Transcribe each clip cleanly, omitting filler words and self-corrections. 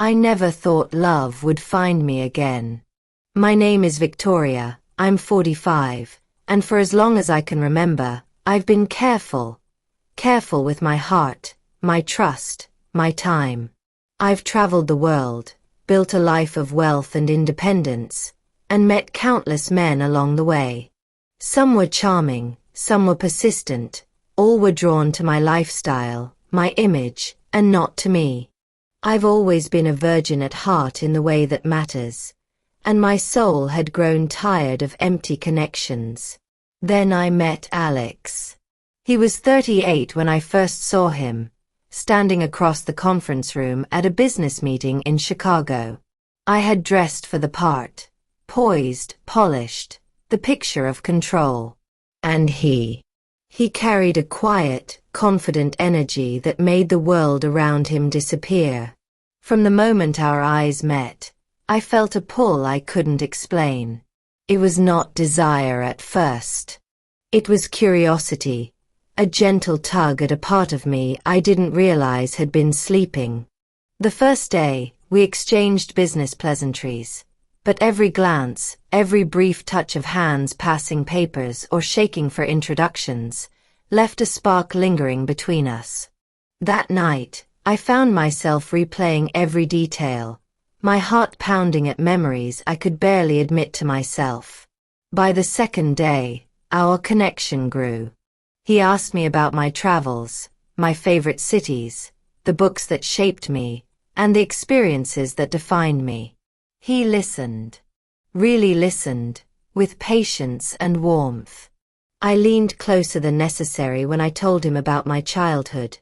I never thought love would find me again. My name is Victoria, I'm 45, and for as long as I can remember, I've been careful with my heart, my trust, my time. I've traveled the world, built a life of wealth and independence, and met countless men along the way. Some were charming, some were persistent, all were drawn to my lifestyle, my image, and not to me. I've always been a virgin at heart in the way that matters, and my soul had grown tired of empty connections. Then I met Alex. He was 38 when I first saw him, standing across the conference room at a business meeting in Chicago. I had dressed for the part, poised, polished, the picture of control. And he carried a quiet, confident energy that made the world around him disappear. From the moment our eyes met, I felt a pull I couldn't explain. It was not desire at first. It was curiosity, a gentle tug at a part of me I didn't realize had been sleeping. The first day, we exchanged business pleasantries, but every glance, every brief touch of hands passing papers or shaking for introductions, left a spark lingering between us. That night, I found myself replaying every detail, my heart pounding at memories I could barely admit to myself. By the second day, our connection grew. He asked me about my travels, my favorite cities, the books that shaped me, and the experiences that defined me. He listened, really listened, with patience and warmth. I leaned closer than necessary when I told him about my childhood,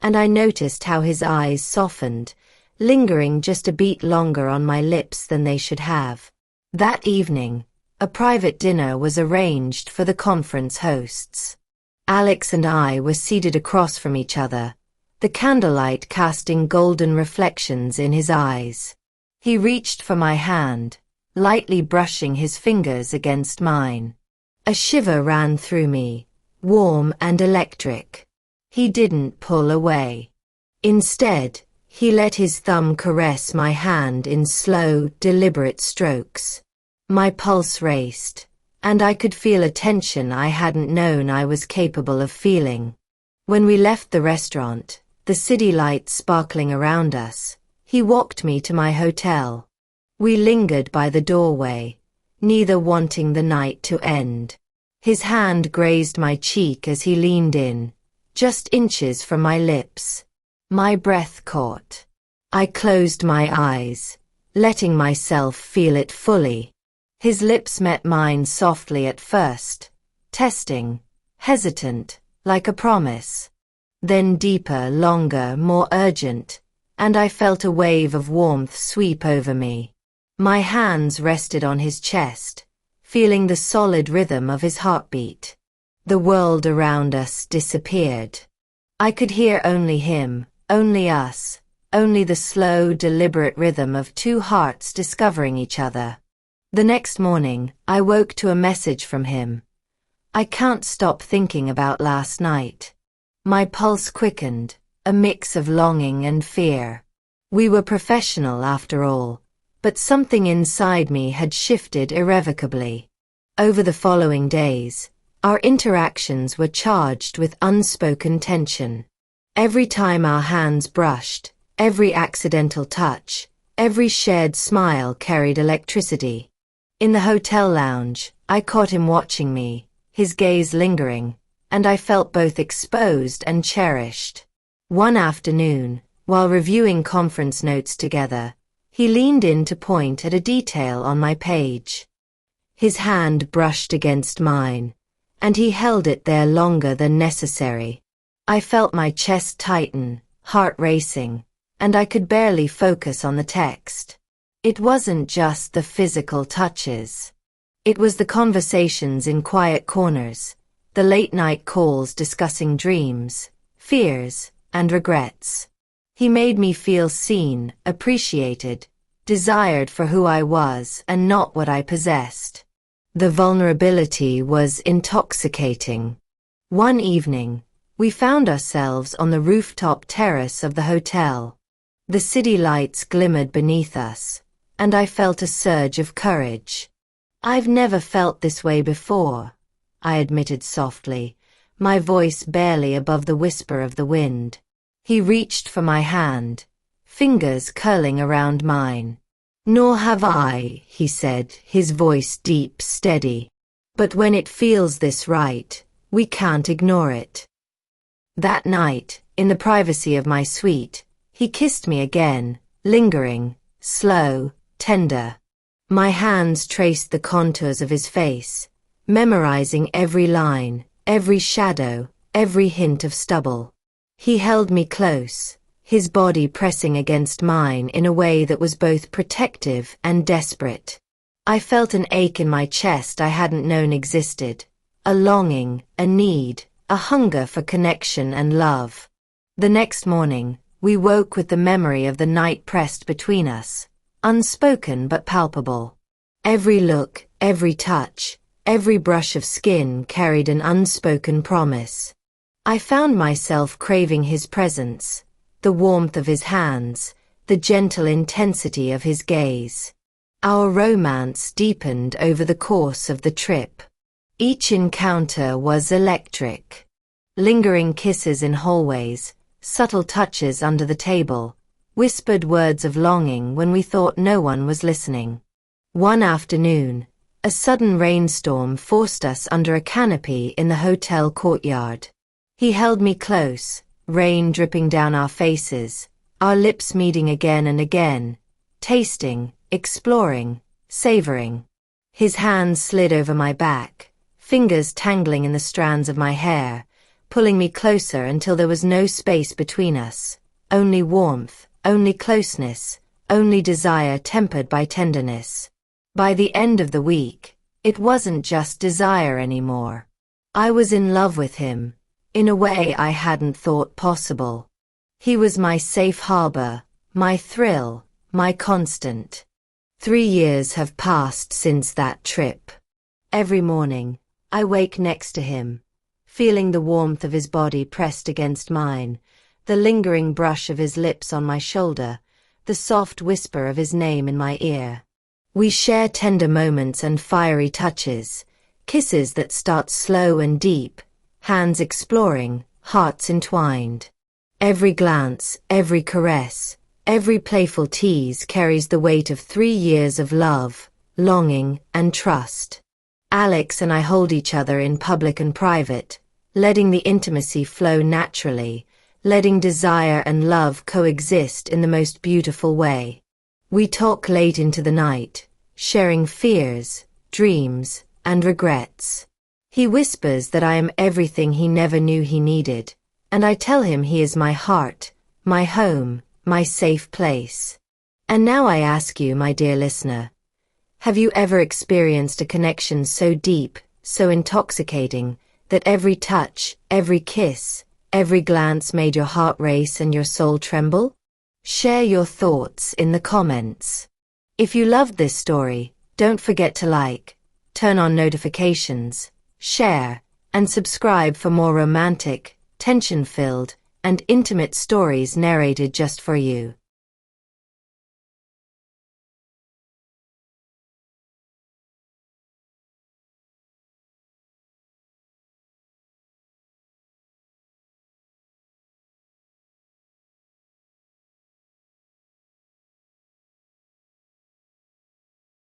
and I noticed how his eyes softened, lingering just a beat longer on my lips than they should have. That evening, a private dinner was arranged for the conference hosts. Alex and I were seated across from each other, the candlelight casting golden reflections in his eyes. He reached for my hand, lightly brushing his fingers against mine. A shiver ran through me, warm and electric. He didn't pull away. Instead, he let his thumb caress my hand in slow, deliberate strokes. My pulse raced, and I could feel a tension I hadn't known I was capable of feeling. When we left the restaurant, the city lights sparkling around us, he walked me to my hotel. We lingered by the doorway, neither wanting the night to end. His hand grazed my cheek as he leaned in, just inches from my lips. My breath caught. I closed my eyes, letting myself feel it fully. His lips met mine softly at first, testing, hesitant, like a promise. Then deeper, longer, more urgent, and I felt a wave of warmth sweep over me. My hands rested on his chest, feeling the solid rhythm of his heartbeat. The world around us disappeared. I could hear only him, only us, only the slow, deliberate rhythm of two hearts discovering each other. The next morning, I woke to a message from him. I can't stop thinking about last night. My pulse quickened, a mix of longing and fear. We were professional after all, but something inside me had shifted irrevocably. Over the following days, our interactions were charged with unspoken tension. Every time our hands brushed, every accidental touch, every shared smile carried electricity. In the hotel lounge, I caught him watching me, his gaze lingering, and I felt both exposed and cherished. One afternoon, while reviewing conference notes together, he leaned in to point at a detail on my page. His hand brushed against mine, and he held it there longer than necessary. I felt my chest tighten, heart racing, and I could barely focus on the text. It wasn't just the physical touches. It was the conversations in quiet corners, the late-night calls discussing dreams, fears, and regrets. He made me feel seen, appreciated, desired for who I was and not what I possessed. The vulnerability was intoxicating. One evening, we found ourselves on the rooftop terrace of the hotel. The city lights glimmered beneath us, and I felt a surge of courage. "I've never felt this way before," I admitted softly, my voice barely above the whisper of the wind. He reached for my hand, fingers curling around mine. "Nor have I," he said, his voice deep, steady. "But when it feels this right, we can't ignore it." That night, in the privacy of my suite, he kissed me again, lingering, slow, tender. My hands traced the contours of his face, memorizing every line, every shadow, every hint of stubble. He held me close, his body pressing against mine in a way that was both protective and desperate. I felt an ache in my chest I hadn't known existed, a longing, a need, a hunger for connection and love. The next morning, we woke with the memory of the night pressed between us, unspoken but palpable. Every look, every touch, every brush of skin carried an unspoken promise. I found myself craving his presence, the warmth of his hands, the gentle intensity of his gaze. Our romance deepened over the course of the trip. Each encounter was electric. Lingering kisses in hallways, subtle touches under the table, whispered words of longing when we thought no one was listening. One afternoon, a sudden rainstorm forced us under a canopy in the hotel courtyard. He held me close, rain dripping down our faces, our lips meeting again and again, tasting, exploring, savoring. His hands slid over my back, fingers tangling in the strands of my hair, pulling me closer until there was no space between us, only warmth, only closeness, only desire tempered by tenderness. By the end of the week, it wasn't just desire anymore. I was in love with him, in a way I hadn't thought possible. He was my safe harbor, my thrill, my constant. 3 years have passed since that trip. Every morning, I wake next to him, feeling the warmth of his body pressed against mine, the lingering brush of his lips on my shoulder, the soft whisper of his name in my ear. We share tender moments and fiery touches, kisses that start slow and deep, hands exploring, hearts entwined. Every glance, every caress, every playful tease carries the weight of 3 years of love, longing, and trust. Alex and I hold each other in public and private, letting the intimacy flow naturally, letting desire and love coexist in the most beautiful way. We talk late into the night, sharing fears, dreams, and regrets. He whispers that I am everything he never knew he needed, and I tell him he is my heart, my home, my safe place. And now I ask you, my dear listener, have you ever experienced a connection so deep, so intoxicating, that every touch, every kiss, every glance made your heart race and your soul tremble? Share your thoughts in the comments. If you loved this story, don't forget to like, turn on notifications, share, and subscribe for more romantic, tension-filled, and intimate stories narrated just for you.